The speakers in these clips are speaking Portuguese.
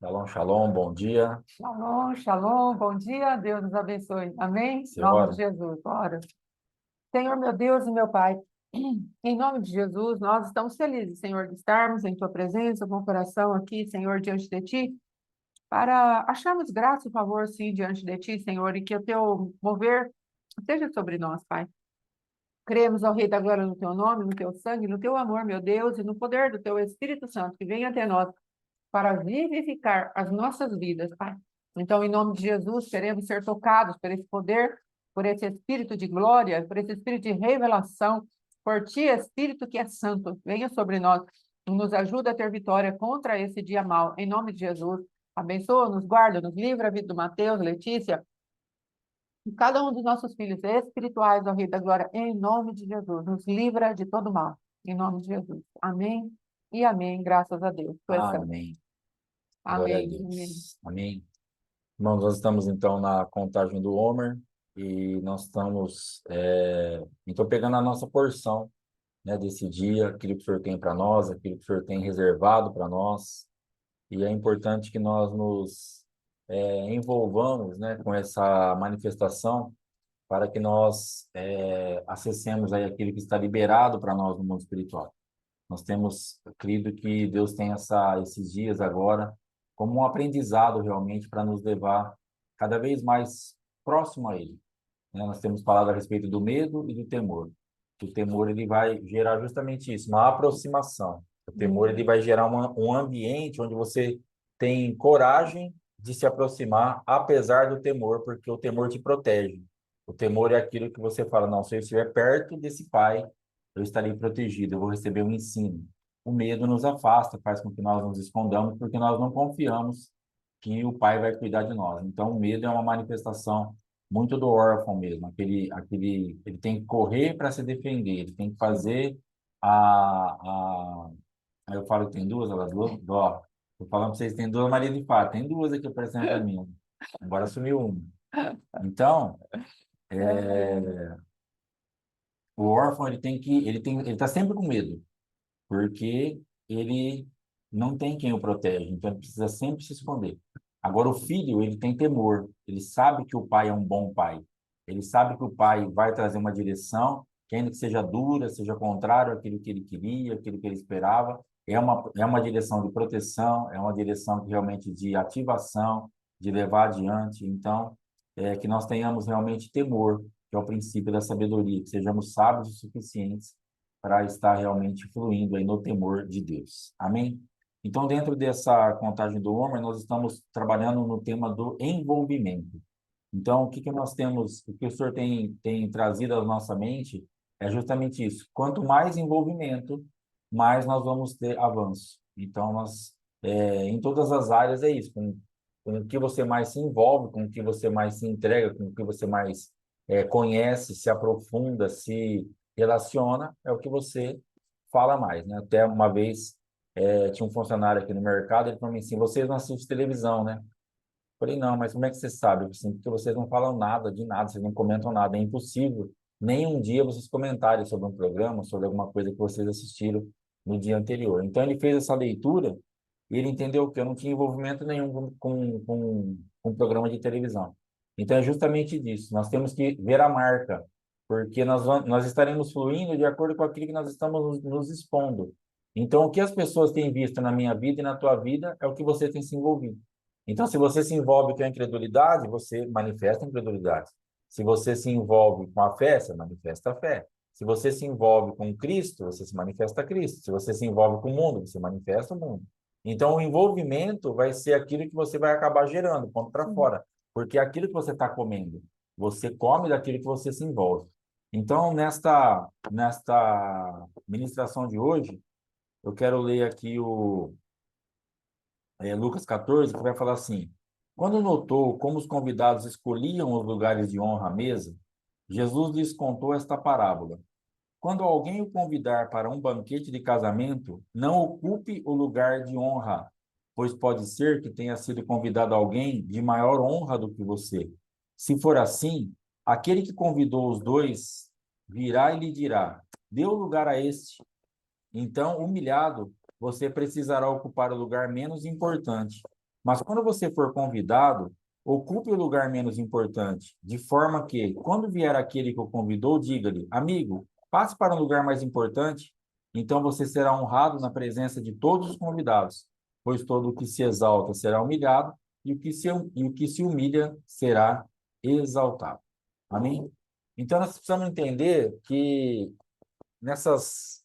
Shalom, shalom, bom dia. Shalom, shalom, bom dia, Deus nos abençoe. Amém? Em nome de Senhora, Jesus, ora. Senhor, meu Deus e meu Pai, em nome de Jesus, nós estamos felizes, Senhor, de estarmos em Tua presença, com o coração aqui, Senhor, diante de Ti, para acharmos graça e favor, sim, diante de Ti, Senhor, e que o Teu mover seja sobre nós, Pai. Cremos, ó Rei da Glória, no Teu nome, no Teu sangue, no Teu amor, meu Deus, e no poder do Teu Espírito Santo, que venha até nós para vivificar as nossas vidas, Pai. Então, em nome de Jesus, queremos ser tocados por esse poder, por esse Espírito de glória, por esse Espírito de revelação, por Ti, Espírito que é santo, venha sobre nós e nos ajuda a ter vitória contra esse dia mau, em nome de Jesus. Abençoa, nos guarda, nos livra a vida do Mateus, Letícia, e cada um dos nossos filhos espirituais, ó Rei da Glória, em nome de Jesus, nos livra de todo mal, em nome de Jesus. Amém e amém, graças a Deus. Tu és santo. amém. Glória a Amém, amém. Deus. Amém. Irmãos, nós estamos então na contagem do Homer e nós estamos então pegando a nossa porção, né, desse dia, aquilo que o Senhor tem para nós, aquilo que o Senhor tem reservado para nós. E é importante que nós nos envolvamos, né, com essa manifestação para que nós acessemos aí aquilo que está liberado para nós no mundo espiritual. Nós temos crido que Deus tem esses dias agora como um aprendizado realmente para nos levar cada vez mais próximo a Ele, né? Nós temos falado a respeito do medo e do temor. O temor ele vai gerar justamente isso, uma aproximação. O temor ele vai gerar um ambiente onde você tem coragem de se aproximar, apesar do temor, porque o temor te protege. O temor é aquilo que você fala, não, se eu estiver perto desse pai, eu estarei protegido, eu vou receber um ensino. O medo nos afasta, faz com que nós nos escondamos, porque nós não confiamos que o pai vai cuidar de nós. Então, o medo é uma manifestação muito do órfão mesmo, ele tem que correr para se defender, ele tem que fazer aí eu falo que tem duas, elas duas, ó, tô falando para vocês, tem duas Maria de Fato, tem duas aqui aparecendo para mim, agora sumiu uma. Então, o órfão, ele tá sempre com medo, porque ele não tem quem o protege, então ele precisa sempre se esconder. Agora, o filho, ele tem temor, ele sabe que o pai é um bom pai, ele sabe que o pai vai trazer uma direção, que ainda que seja dura, seja contrário àquilo que ele queria, àquilo que ele esperava, é uma direção de proteção, é uma direção que realmente de ativação, de levar adiante. Então, que nós tenhamos realmente temor, que é o princípio da sabedoria, que sejamos sábios o suficientes para estar realmente fluindo aí no temor de Deus. Amém? Então, dentro dessa contagem do Homer, nós estamos trabalhando no tema do envolvimento. Então, o que que nós temos, o que o senhor tem trazido à nossa mente é justamente isso. Quanto mais envolvimento, mais nós vamos ter avanço. Então, em todas as áreas é isso. Com o que você mais se envolve, com o que você mais se entrega, com o que você mais conhece, se aprofunda, se relaciona, é o que você fala mais, né? Até uma vez tinha um funcionário aqui no mercado, ele falou assim, vocês não assistem televisão, né? Falei, não, mas como é que você sabe? Assim, porque vocês não falam nada de nada, vocês não comentam nada. É impossível nem um dia vocês comentarem sobre um programa, sobre alguma coisa que vocês assistiram no dia anterior. Então, ele fez essa leitura e ele entendeu que eu não tinha envolvimento nenhum com um programa de televisão. Então, é justamente disso. Nós temos que ver a marca, porque nós estaremos fluindo de acordo com aquilo que nós estamos nos expondo. Então, o que as pessoas têm visto na minha vida e na tua vida é o que você tem se envolvido. Então, se você se envolve com a incredulidade, você manifesta a incredulidade. Se você se envolve com a fé, você manifesta a fé. Se você se envolve com Cristo, você se manifesta Cristo. Se você se envolve com o mundo, você manifesta o mundo. Então, o envolvimento vai ser aquilo que você vai acabar gerando, ponto para fora. Porque é aquilo que você está comendo, você come daquilo que você se envolve. Então, nesta ministração de hoje, eu quero ler aqui Lucas 14, que vai falar assim: quando notou como os convidados escolhiam os lugares de honra à mesa, Jesus lhes contou esta parábola. Quando alguém o convidar para um banquete de casamento, não ocupe o lugar de honra, pois pode ser que tenha sido convidado alguém de maior honra do que você. Se for assim, aquele que convidou os dois virá e lhe dirá: dê o lugar a este. Então, humilhado, você precisará ocupar o lugar menos importante. Mas quando você for convidado, ocupe o lugar menos importante, de forma que, quando vier aquele que o convidou, diga-lhe, amigo, passe para um lugar mais importante, então você será honrado na presença de todos os convidados, pois todo o que se exalta será humilhado, e o que se humilha será exaltado. Amém? Então, nós precisamos entender que nessas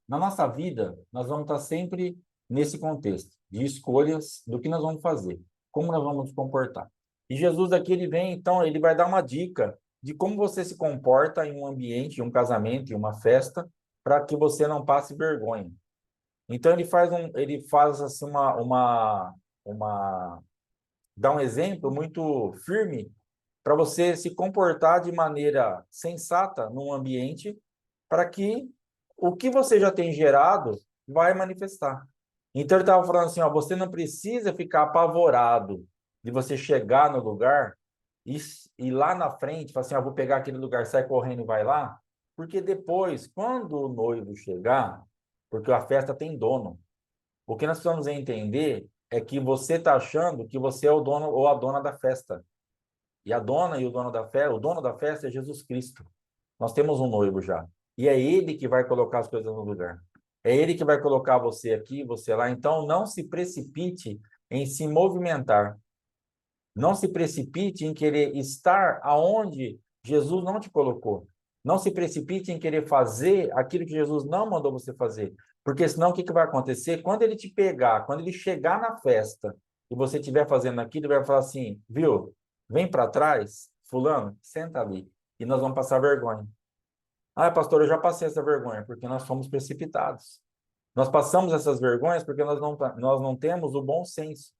na nossa vida, nós vamos estar sempre nesse contexto de escolhas do que nós vamos fazer, como nós vamos nos comportar. E Jesus aqui, ele vem, então, ele vai dar uma dica de como você se comporta em um ambiente, em um casamento, em uma festa, para que você não passe vergonha. Então, ele faz assim dá um exemplo muito firme para você se comportar de maneira sensata num ambiente para que o que você já tem gerado vai manifestar. Então ele estava falando assim, ó, você não precisa ficar apavorado de você chegar no lugar e, e lá na frente, falar assim, ó, vou pegar aquele lugar, sai correndo e vai lá, porque depois, quando o noivo chegar, porque a festa tem dono, o que nós precisamos entender é que você está achando que você é o dono ou a dona da festa. E a dona e o dono da festa, o dono da festa é Jesus Cristo. Nós temos um noivo já. E é ele que vai colocar as coisas no lugar. É ele que vai colocar você aqui, você lá. Então, não se precipite em se movimentar. Não se precipite em querer estar aonde Jesus não te colocou. Não se precipite em querer fazer aquilo que Jesus não mandou você fazer. Porque senão o que vai acontecer? Quando ele te pegar, quando ele chegar na festa e você estiver fazendo aquilo, ele vai falar assim, viu? Vem para trás, fulano, senta ali. E nós vamos passar vergonha. Ah, pastor, eu já passei essa vergonha, porque nós fomos precipitados. Nós passamos essas vergonhas porque nós não temos o bom senso.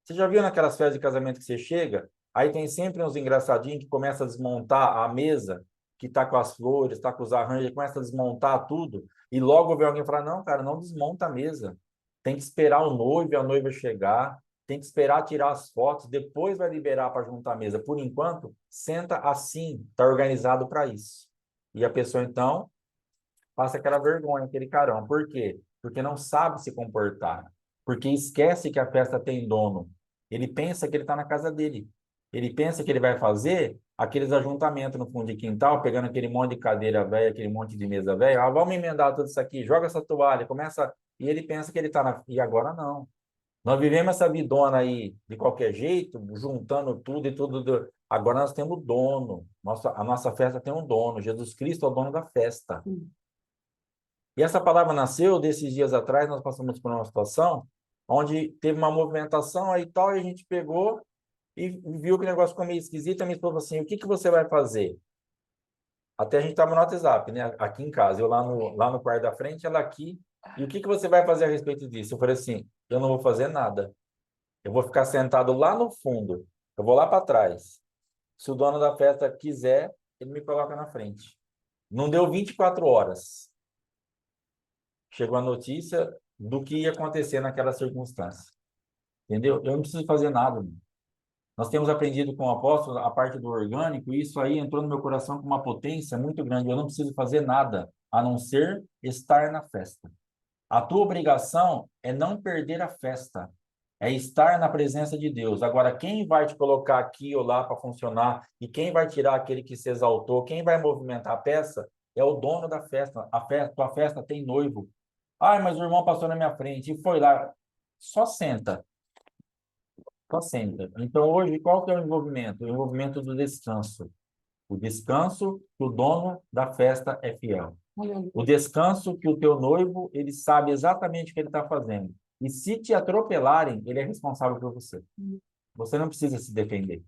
Você já viu naquelas festas de casamento que você chega, aí tem sempre uns engraçadinhos que começam a desmontar a mesa, que está com as flores, está com os arranjos, começa a desmontar tudo, e logo vem alguém falar, não, cara, não desmonta a mesa. Tem que esperar o noivo e a noiva chegar, tem que esperar tirar as fotos, depois vai liberar para juntar a mesa. Por enquanto, senta assim, está organizado para isso. E a pessoa, então, passa aquela vergonha, aquele carão. Por quê? Porque não sabe se comportar. Porque esquece que a festa tem dono. Ele pensa que ele está na casa dele. Ele pensa que ele vai fazer aqueles ajuntamentos no fundo de quintal, pegando aquele monte de cadeira velha, aquele monte de mesa velha. Ah, vamos emendar tudo isso aqui, joga essa toalha, começa. E ele pensa que ele está na. E agora não. Nós vivemos essa vidona aí de qualquer jeito, juntando tudo e tudo. Agora nós temos dono. A nossa festa tem um dono. Jesus Cristo é o dono da festa. E essa palavra nasceu desses dias atrás, nós passamos por uma situação onde teve uma movimentação aí e tal, e a gente pegou e viu que o negócio ficou meio esquisito, a minha esposa falou assim, o que que você vai fazer? Até a gente estava no WhatsApp, né? Aqui em casa, eu lá no quarto da frente, ela aqui, e o que que você vai fazer a respeito disso? Eu falei assim, eu não vou fazer nada. Eu vou ficar sentado lá no fundo, eu vou lá para trás. Se o dono da festa quiser, ele me coloca na frente. Não deu 24 horas. Chegou a notícia do que ia acontecer naquela circunstância. Entendeu? Eu não preciso fazer nada. Mano. Nós temos aprendido com o apóstolo a parte do orgânico, e isso aí entrou no meu coração com uma potência muito grande. Eu não preciso fazer nada, a não ser estar na festa. A tua obrigação é não perder a festa, é estar na presença de Deus. Agora, quem vai te colocar aqui ou lá para funcionar, e quem vai tirar aquele que se exaltou, quem vai movimentar a peça, é o dono da festa. Tua festa tem noivo. Ai, mas o irmão passou na minha frente e foi lá. Só senta, só senta. Então, hoje, qual que é o envolvimento? O envolvimento do descanso. O descanso que o dono da festa é fiel. O descanso que o teu noivo, ele sabe exatamente o que ele está fazendo. E se te atropelarem, ele é responsável por você. Você não precisa se defender.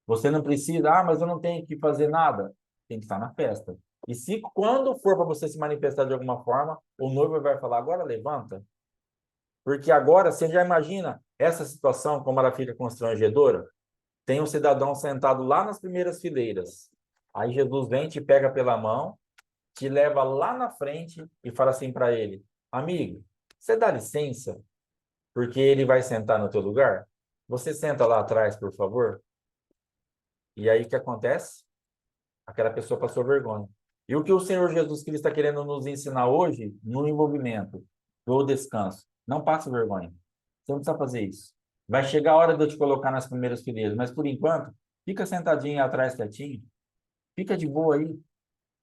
Você não precisa, ah, mas eu não tenho que fazer nada. Tem que estar na festa. E se quando for para você se manifestar de alguma forma, o noivo vai falar, agora levanta. Porque agora você já imagina essa situação, como ela fica constrangedora? Tem um cidadão sentado lá nas primeiras fileiras. Aí Jesus vem, te pega pela mão, te leva lá na frente e fala assim para ele: amigo, você dá licença, porque ele vai sentar no teu lugar? Você senta lá atrás, por favor. E aí o que acontece? Aquela pessoa passou vergonha. E o que o Senhor Jesus Cristo está querendo nos ensinar hoje, no envolvimento do descanso? Não passe vergonha. Você não precisa fazer isso. Vai chegar a hora de eu te colocar nas primeiras fileiras, mas por enquanto, fica sentadinho aí atrás quietinho. Fica de boa aí.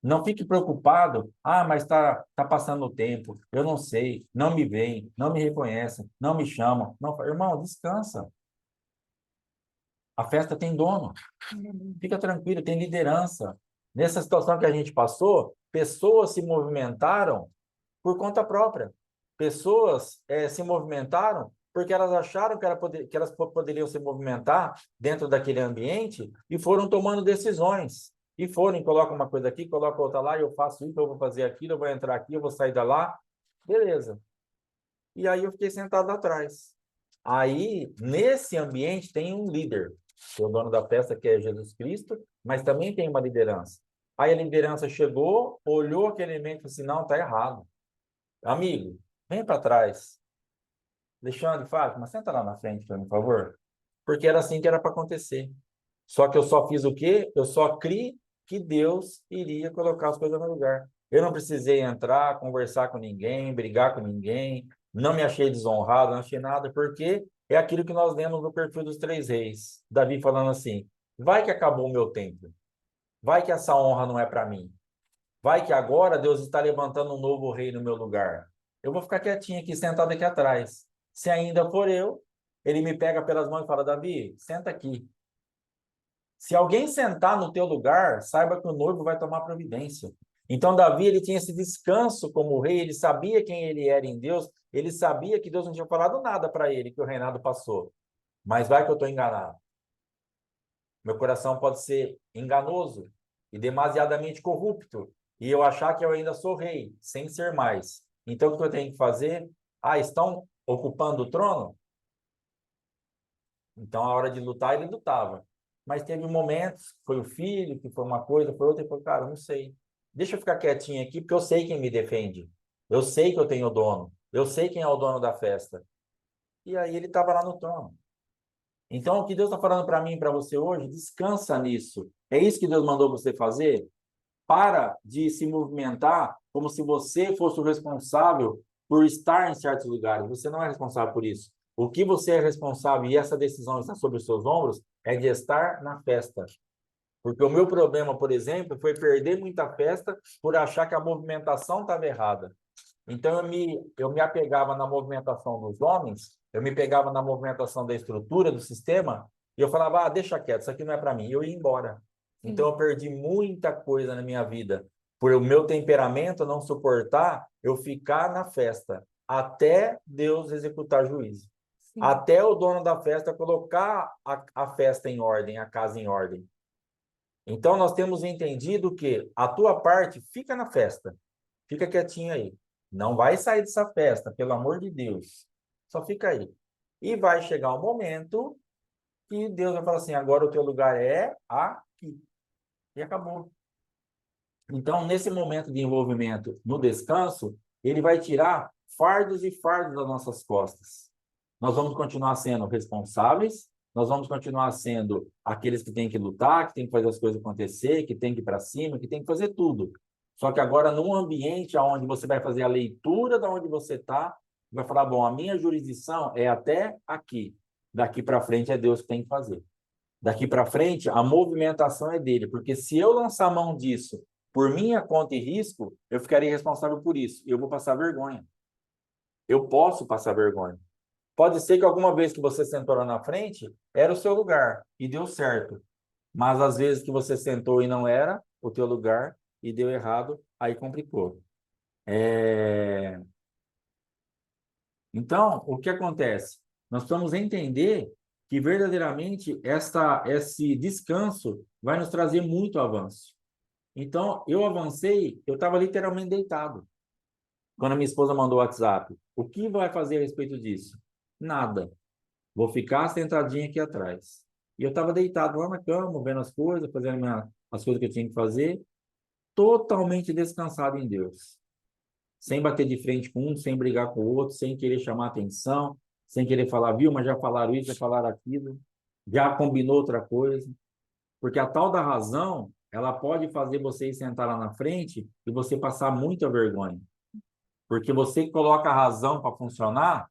Não fique preocupado. Ah, mas tá passando o tempo. Eu não sei. Não me veem, não me reconhecem, não me chamam. Não, irmão, descansa. A festa tem dono. Fica tranquilo, tem liderança. Nessa situação que a gente passou, pessoas se movimentaram por conta própria. Pessoas se movimentaram porque elas acharam que elas poderiam se movimentar dentro daquele ambiente e foram tomando decisões. E foram, coloca uma coisa aqui, coloca outra lá, eu faço isso, eu vou fazer aquilo, eu vou entrar aqui, eu vou sair da lá. Beleza. E aí eu fiquei sentado atrás. Aí, nesse ambiente, tem um líder. Tem o dono da festa, que é Jesus Cristo, mas também tem uma liderança. Aí a liderança chegou, olhou aquele elemento e falou assim, não, tá errado. Amigo, vem para trás. Alexandre, Fátima, senta lá na frente, por favor. Porque era assim que era para acontecer. Só que eu só fiz o quê? Eu só criei que Deus iria colocar as coisas no lugar. Eu não precisei entrar, conversar com ninguém, brigar com ninguém, não me achei desonrado, não achei nada, porque é aquilo que nós lemos no perfil dos três reis. Davi falando assim: vai que acabou o meu tempo, vai que essa honra não é para mim, vai que agora Deus está levantando um novo rei no meu lugar. Eu vou ficar quietinho aqui, sentado aqui atrás. Se ainda for eu, ele me pega pelas mãos e fala: Davi, senta aqui. Se alguém sentar no teu lugar, saiba que o noivo vai tomar providência. Então, Davi, ele tinha esse descanso como rei, ele sabia quem ele era em Deus, ele sabia que Deus não tinha falado nada para ele, que o reinado passou. Mas vai que eu estou enganado. Meu coração pode ser enganoso e demasiadamente corrupto, e eu achar que eu ainda sou rei, sem ser mais. Então, o que eu tenho que fazer? Ah, estão ocupando o trono? Então, a hora de lutar, ele lutava. Mas teve momentos, foi o filho, que foi uma coisa, foi outra, e falou, cara, não sei. Deixa eu ficar quietinho aqui, porque eu sei quem me defende. Eu sei que eu tenho dono. Eu sei quem é o dono da festa. E aí ele estava lá no trono. Então, o que Deus está falando para mim e para você hoje, descansa nisso. É isso que Deus mandou você fazer? Para de se movimentar como se você fosse o responsável por estar em certos lugares. Você não é responsável por isso. O que você é responsável, e essa decisão está sobre os seus ombros, é de estar na festa. Porque o meu problema, por exemplo, foi perder muita festa por achar que a movimentação estava errada. Então, eu me apegava na movimentação dos homens, eu me pegava na movimentação da estrutura, do sistema, e eu falava, ah, deixa quieto, isso aqui não é para mim. E eu ia embora. Então, eu perdi muita coisa na minha vida. Por o meu temperamento não suportar, eu ficar na festa, até Deus executar juízo. Sim. Até o dono da festa colocar a festa em ordem, a casa em ordem. Então, nós temos entendido que a tua parte fica na festa. Fica quietinho aí. Não vai sair dessa festa, pelo amor de Deus. Só fica aí. E vai chegar um momento que Deus vai falar assim: agora o teu lugar é aqui. E acabou. Então, nesse momento de envolvimento no descanso, ele vai tirar fardos e fardos das nossas costas. Nós vamos continuar sendo responsáveis, nós vamos continuar sendo aqueles que têm que lutar, que têm que fazer as coisas acontecer, que têm que ir para cima, que têm que fazer tudo. Só que agora, num ambiente onde você vai fazer a leitura de onde você está, vai falar: bom, a minha jurisdição é até aqui. Daqui para frente é Deus que tem que fazer. Daqui para frente, a movimentação é dele, porque se eu lançar mão disso por minha conta e risco, eu ficaria responsável por isso. Eu vou passar vergonha. Eu posso passar vergonha. Pode ser que alguma vez que você sentou lá na frente, era o seu lugar e deu certo. Mas às vezes que você sentou e não era o teu lugar e deu errado, aí complicou. Então, o que acontece? Nós precisamos entender que verdadeiramente esse descanso vai nos trazer muito avanço. Então, eu avancei, eu estava literalmente deitado. Quando a minha esposa mandou o WhatsApp, o que vai fazer a respeito disso? Nada. Vou ficar sentadinho aqui atrás. E eu estava deitado lá na cama, vendo as coisas, fazendo as coisas que eu tinha que fazer, totalmente descansado em Deus. Sem bater de frente com um, sem brigar com o outro, sem querer chamar atenção, sem querer falar, viu, mas já falaram isso, já falaram aquilo, já combinou outra coisa. Porque a tal da razão, ela pode fazer você ir sentar lá na frente e você passar muita vergonha. Porque você coloca a razão para funcionar,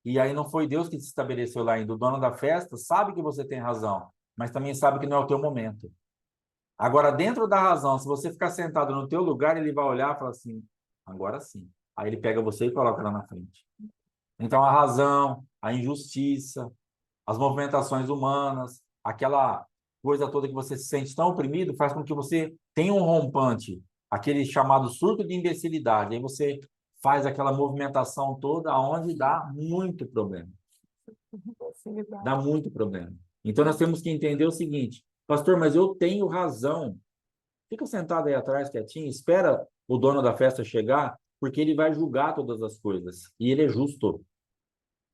E aí não foi Deus que te estabeleceu lá ainda. O dono da festa sabe que você tem razão, mas também sabe que não é o teu momento. Agora, dentro da razão, se você ficar sentado no teu lugar, ele vai olhar e falar assim, agora sim. Aí ele pega você e coloca lá na frente. Então, a razão, a injustiça, as movimentações humanas, aquela coisa toda que você se sente tão oprimido, faz com que você tenha um rompante, aquele chamado surto de imbecilidade. Aí você faz aquela movimentação toda, onde dá muito problema. Dá muito problema. Então, nós temos que entender o seguinte, pastor, mas eu tenho razão. Fica sentado aí atrás, quietinho, espera o dono da festa chegar, porque ele vai julgar todas as coisas. E ele é justo.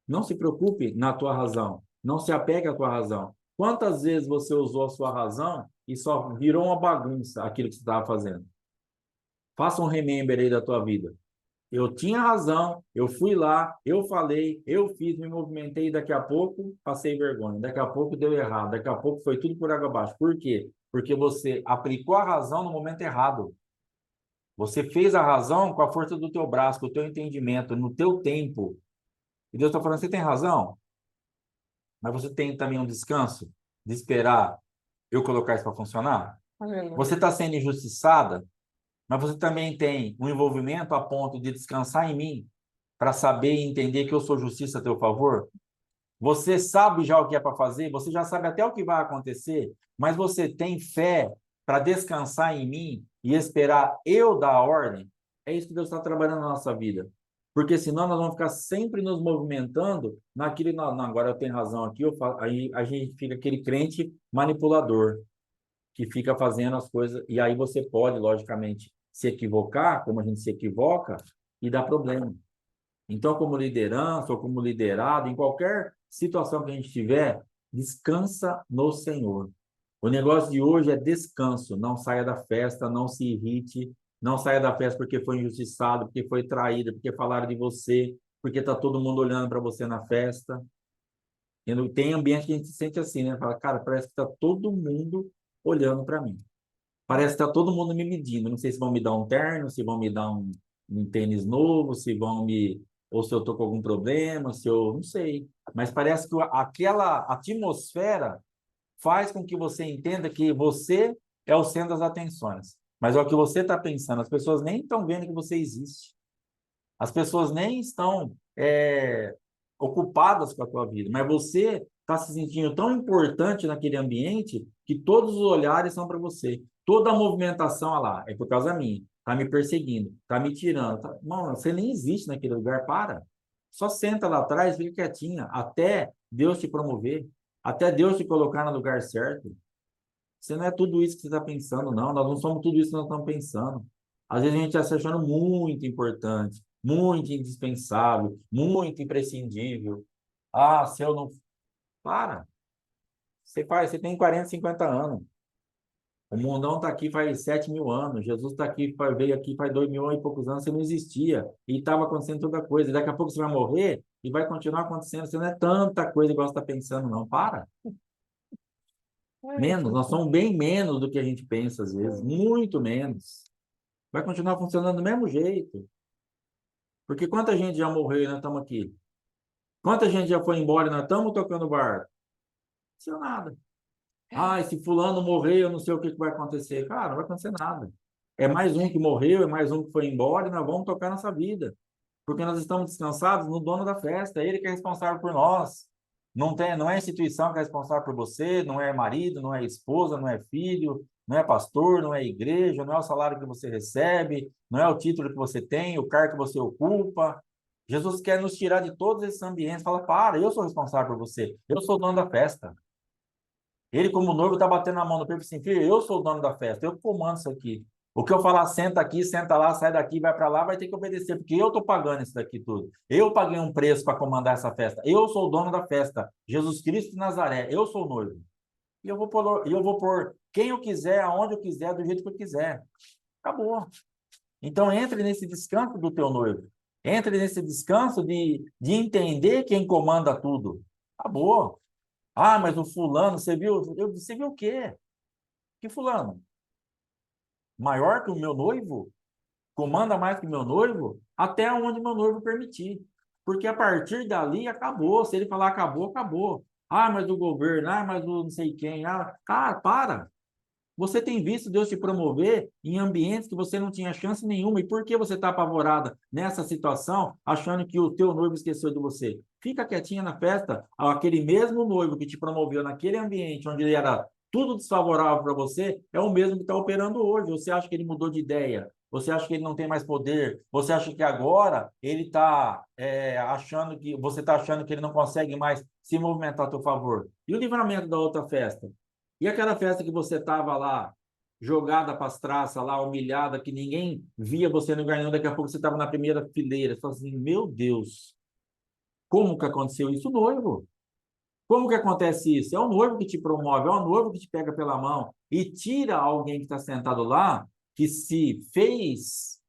Não se preocupe na tua razão. Não se apegue à tua razão. Quantas vezes você usou a sua razão e só virou uma bagunça aquilo que você estava fazendo? Faça um remember aí da tua vida. Eu tinha razão, eu fui lá, eu falei, eu fiz, me movimentei, e daqui a pouco passei vergonha, daqui a pouco deu errado, daqui a pouco foi tudo por água abaixo. Por quê? Porque você aplicou a razão no momento errado. Você fez a razão com a força do teu braço, com o teu entendimento, no teu tempo. E Deus está falando, você tem razão, mas você tem também um descanso de esperar eu colocar isso para funcionar? Aleluia. Você está sendo injustiçada, mas você também tem um envolvimento a ponto de descansar em mim para saber e entender que eu sou justiça a teu favor? Você sabe já o que é para fazer, você já sabe até o que vai acontecer, mas você tem fé para descansar em mim e esperar eu dar a ordem? É isso que Deus está trabalhando na nossa vida. Porque senão nós vamos ficar sempre nos movimentando naquilo, não, não, agora eu tenho razão aqui, aí a gente fica aquele crente manipulador, que fica fazendo as coisas, e aí você pode, logicamente, se equivocar, como a gente se equivoca, e dá problema. Então, como liderança ou como liderado, em qualquer situação que a gente tiver, descansa no Senhor. O negócio de hoje é descanso. Não saia da festa, não se irrite, não saia da festa porque foi injustiçado, porque foi traído, porque falaram de você, porque está todo mundo olhando para você na festa. E tem ambiente que a gente se sente assim, né? Fala, cara, parece que está todo mundo olhando para mim. Parece que está todo mundo me medindo. Não sei se vão me dar um terno, se vão me dar um tênis novo, se vão me. Ou se eu estou com algum problema, se eu. Não sei. Mas parece que aquela atmosfera faz com que você entenda que você é o centro das atenções. Mas é o que você está pensando. As pessoas nem estão vendo que você existe. As pessoas nem estão ocupadas com a tua vida. Mas você está se sentindo tão importante naquele ambiente que todos os olhares são para você. Toda a movimentação, olha lá, é por causa minha. Está me perseguindo, está me tirando. Tá... Não, você nem existe naquele lugar, para. Só senta lá atrás, fica quietinha, até Deus te promover, até Deus te colocar no lugar certo. Você não é tudo isso que você está pensando, não. Nós não somos tudo isso que nós estamos pensando. Às vezes a gente está se achando muito importante, muito indispensável, muito imprescindível. Ah, se eu não. Para. Você tem 40, 50 anos. O mundão está aqui faz 7.000 anos. Jesus está aqui, veio aqui faz 2.000 e poucos anos. Você não existia. E estava acontecendo toda coisa. E daqui a pouco você vai morrer e vai continuar acontecendo. Você não é tanta coisa igual você está pensando, não. Para. Menos. Nós somos bem menos do que a gente pensa, às vezes. Muito menos. Vai continuar funcionando do mesmo jeito. Porque quanta gente já morreu e nós estamos aqui? Quanta gente já foi embora e nós estamos tocando barco? Não aconteceu nada. Ah, se fulano morreu, eu não sei o que vai acontecer. Cara, não vai acontecer nada. É mais um que morreu, é mais um que foi embora e nós vamos tocar nossa vida. Porque nós estamos descansados no dono da festa, é ele que é responsável por nós. Não é a instituição que é responsável por você, não é marido, não é esposa, não é filho, não é pastor, não é igreja, não é o salário que você recebe, não é o título que você tem, o cargo que você ocupa. Jesus quer nos tirar de todos esses ambientes. Fala, para, eu sou responsável por você, eu sou o dono da festa. Ele, como noivo, está batendo na mão do peito assim, filho, eu sou o dono da festa, eu comando isso aqui. O que eu falar, senta aqui, senta lá, sai daqui, vai para lá, vai ter que obedecer, porque eu estou pagando isso daqui tudo. Eu paguei um preço para comandar essa festa. Eu sou o dono da festa. Jesus Cristo de Nazaré, eu sou o noivo. E eu vou pôr quem eu quiser, aonde eu quiser, do jeito que eu quiser. Acabou. Então, entre nesse descanso do teu noivo. Entre nesse descanso de entender quem comanda tudo. Acabou. Ah, mas o fulano, você viu? Você viu o quê? Que fulano? Maior que o meu noivo? Comanda mais que o meu noivo? Até onde meu noivo permitir. Porque a partir dali acabou. Se ele falar acabou, acabou. Ah, mas o governo, ah, mas o não sei quem. Ah, cara, para. Você tem visto Deus te promover em ambientes que você não tinha chance nenhuma. E por que você está apavorada nessa situação, achando que o teu noivo esqueceu de você? Fica quietinha na festa. Aquele mesmo noivo que te promoveu naquele ambiente onde ele era tudo desfavorável para você, é o mesmo que está operando hoje. Você acha que ele mudou de ideia? Você acha que ele não tem mais poder? Você acha que agora ele está achando que você está achando que ele não consegue mais se movimentar a teu favor? E o livramento da outra festa? E aquela festa que você estava lá, jogada para as traças, lá, humilhada, que ninguém via você no lugar nenhum, daqui a pouco você estava na primeira fileira. Você fala assim, meu Deus, como que aconteceu isso? O noivo. Como que acontece isso? É o noivo que te promove, é o noivo que te pega pela mão e tira alguém que está sentado lá, que se fez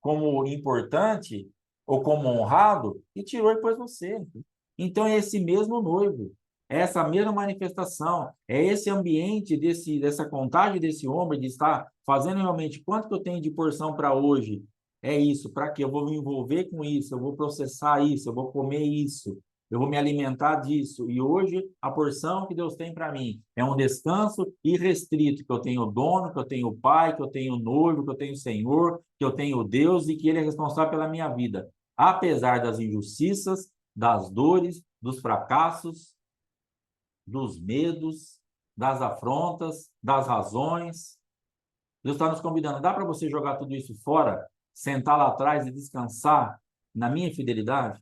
como importante ou como honrado e tirou e pôs você. Então é esse mesmo noivo, é essa mesma manifestação, é esse ambiente dessa contagem desse homem de estar fazendo realmente quanto que eu tenho de porção para hoje. É isso, para quê? Eu vou me envolver com isso, eu vou processar isso, eu vou comer isso, eu vou me alimentar disso. E hoje a porção que Deus tem para mim é um descanso irrestrito, que eu tenho o dono, que eu tenho o pai, que eu tenho o noivo, que eu tenho o Senhor, que eu tenho o Deus e que Ele é responsável pela minha vida. Apesar das injustiças, das dores, dos fracassos, dos medos, das afrontas, das razões. Deus está nos convidando. Dá para você jogar tudo isso fora, sentar lá atrás e descansar na minha fidelidade?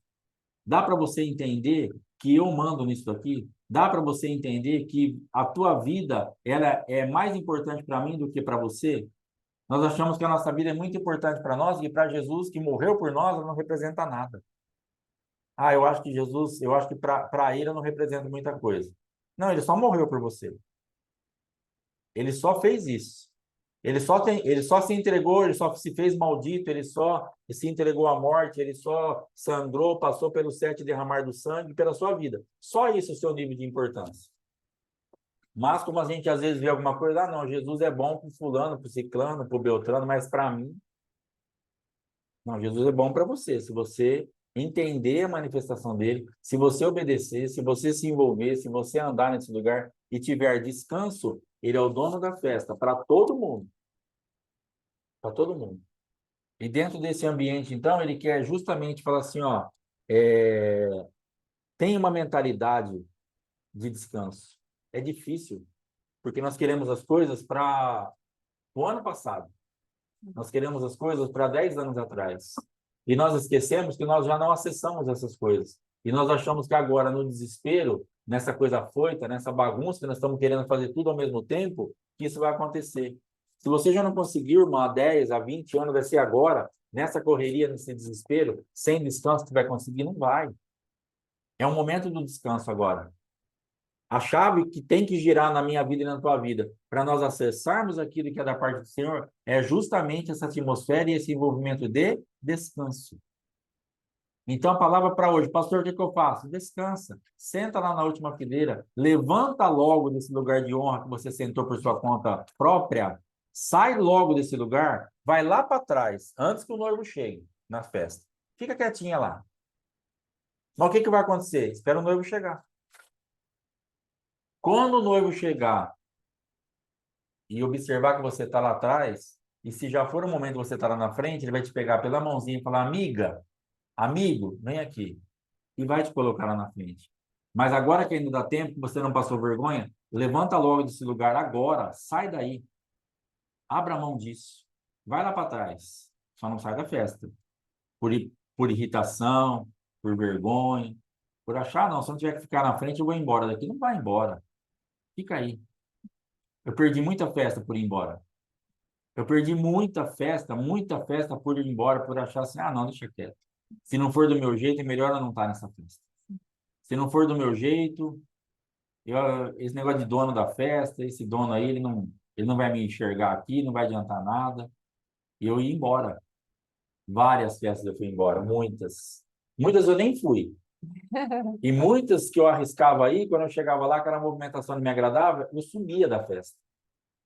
Dá para você entender que eu mando nisso aqui? Dá para você entender que a tua vida ela é mais importante para mim do que para você? Nós achamos que a nossa vida é muito importante para nós e para Jesus, que morreu por nós, ela não representa nada. Ah, eu acho que Jesus, eu acho que para ele não representa muita coisa. Não, ele só morreu por você. Ele só fez isso. Ele só se entregou, ele só se fez maldito, ele só se entregou à morte, ele só sangrou, passou pelo sete derramar do sangue pela sua vida. Só isso é o seu nível de importância. Mas como a gente às vezes vê alguma coisa, ah, não, Jesus é bom para fulano, para ciclano, para beltrano, mas para mim, não, Jesus é bom para você. Se você entender a manifestação dele, se você obedecer, se você se envolver, se você andar nesse lugar e tiver descanso, ele é o dono da festa para todo mundo, para todo mundo. E dentro desse ambiente, então, ele quer justamente falar assim, ó, é, tem uma mentalidade de descanso. É difícil, porque nós queremos as coisas para o ano passado. Nós queremos as coisas para 10 anos atrás. E nós esquecemos que nós já não acessamos essas coisas. E nós achamos que agora, no desespero, nessa coisa afoita, nessa bagunça que nós estamos querendo fazer tudo ao mesmo tempo, que isso vai acontecer. Se você já não conseguiu, irmão, há 10, há 20 anos, vai ser agora, nessa correria, nesse desespero, sem descanso, que vai conseguir? Não vai. É um momento do descanso agora. A chave que tem que girar na minha vida e na tua vida, para nós acessarmos aquilo que é da parte do Senhor, é justamente essa atmosfera e esse envolvimento de descanso. Então, a palavra para hoje, pastor, o que que eu faço? Descansa, senta lá na última fileira, levanta logo desse lugar de honra que você sentou por sua conta própria, sai logo desse lugar, vai lá para trás, antes que o noivo chegue na festa. Fica quietinha lá. Mas o que que vai acontecer? Espera o noivo chegar. Quando o noivo chegar e observar que você está lá atrás, e se já for o momento que você está lá na frente, ele vai te pegar pela mãozinha e falar, amiga, amigo, vem aqui. E vai te colocar lá na frente. Mas agora que ainda dá tempo, que você não passou vergonha, levanta logo desse lugar agora, sai daí. Abra mão disso. Vai lá para trás. Só não sai da festa. Por irritação, por vergonha, por achar, não, se eu não tiver que ficar na frente, eu vou embora daqui. Não vai embora. Fica aí. Eu perdi muita festa por ir embora. Eu perdi muita festa por ir embora, por achar assim, ah, não, deixa quieto. Se não for do meu jeito, é melhor eu não estar nessa festa. Se não for do meu jeito, esse negócio de dono da festa, esse dono aí, ele não vai me enxergar aqui, não vai adiantar nada. E eu ia embora. Várias festas eu fui embora, muitas. Muitas eu nem fui. E muitas que eu arriscava aí, quando eu chegava lá, aquela movimentação não me agradava, eu sumia da festa.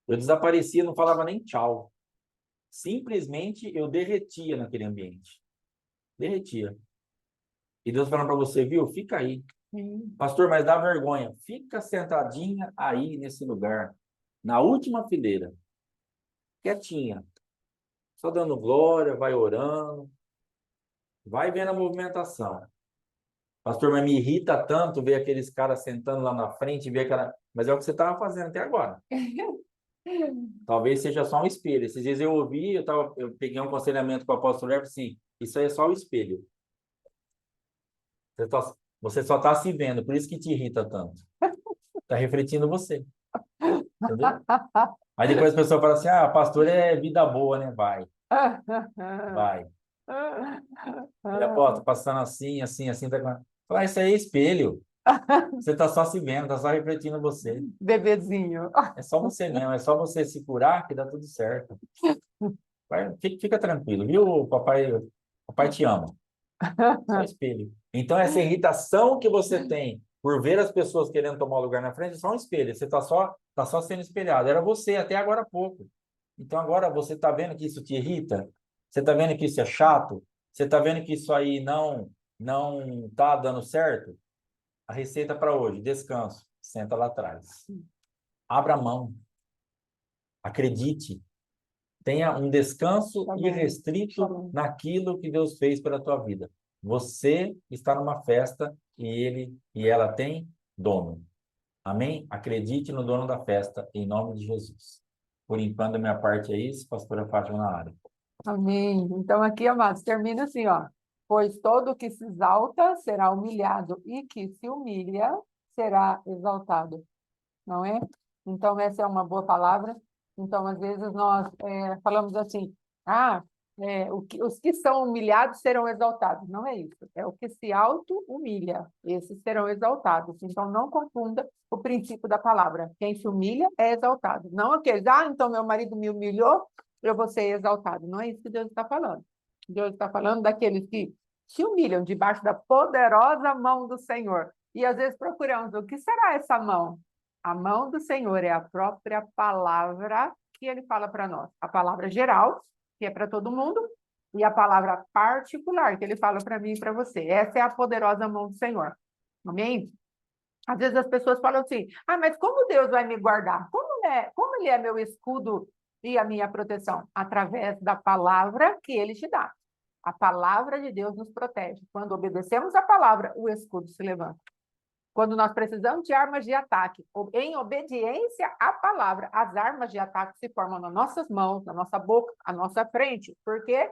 Eu desaparecia, não falava nem tchau. Simplesmente eu derretia naquele ambiente. Derretia. E Deus falando para você, viu? Fica aí. Sim. Pastor, mas dá vergonha. Fica sentadinha aí nesse lugar, na última fileira, quietinha, só dando glória, vai orando, vai vendo a movimentação. Pastor, mas me irrita tanto ver aqueles caras sentando lá na frente, ver aquela. Mas é o que você estava fazendo até agora. Talvez seja só um espelho. Esses dias eu ouvi, eu peguei um aconselhamento com o apóstolo Hermes, assim, isso aí é só o espelho. Você só está se vendo, por isso que te irrita tanto. Está refletindo você, entendeu? Aí depois a pessoa fala assim, ah, pastor é vida boa, né? Vai, vai. Ele aposta, passando assim, assim, assim. Fala, isso aí é espelho. Você está só se vendo, está só refletindo você. Bebezinho. É só você mesmo, é só você se curar que dá tudo certo. Fica tranquilo, viu? Papai te ama. Só espelho. Então, essa irritação que você tem por ver as pessoas querendo tomar o lugar na frente é só um espelho. Você tá só sendo espelhado. Era você até agora há pouco. Então, agora você está vendo que isso te irrita? Você está vendo que isso é chato? Você está vendo que isso aí não está dando certo? A receita para hoje, descanso. Senta lá atrás. Abra a mão. Acredite. Tenha um descanso Amém. irrestrito Amém. naquilo que Deus fez pela tua vida. Você está numa festa e ele e ela têm dono. Amém? Acredite no dono da festa, em nome de Jesus. Por enquanto, a minha parte é isso, pastora Fátima na área. Amém. Então, aqui, amados, termina assim, ó. Pois todo que se exalta será humilhado, e que se humilha será exaltado. Não é? Então, essa é uma boa palavra. Então, às vezes, nós falamos assim, os que são humilhados serão exaltados. Não é isso. É o que se auto-humilha. Esses serão exaltados. Então, não confunda o princípio da palavra. Quem se humilha é exaltado. Não aqueles, então meu marido me humilhou, eu vou ser exaltado. Não é isso que Deus está falando. Deus está falando daqueles que se humilham debaixo da poderosa mão do Senhor. E às vezes procuramos, o que será essa mão? A mão do Senhor é a própria palavra que ele fala para nós. A palavra geral, que é para todo mundo, e a palavra particular, que ele fala para mim e para você. Essa é a poderosa mão do Senhor. Amém? Às vezes as pessoas falam assim, mas como Deus vai me guardar? Como ele é meu escudo e a minha proteção? Através da palavra que ele te dá. A palavra de Deus nos protege. Quando obedecemos a palavra, o escudo se levanta. Quando nós precisamos de armas de ataque, em obediência à palavra, as armas de ataque se formam nas nossas mãos, na nossa boca, à nossa frente. Por quê?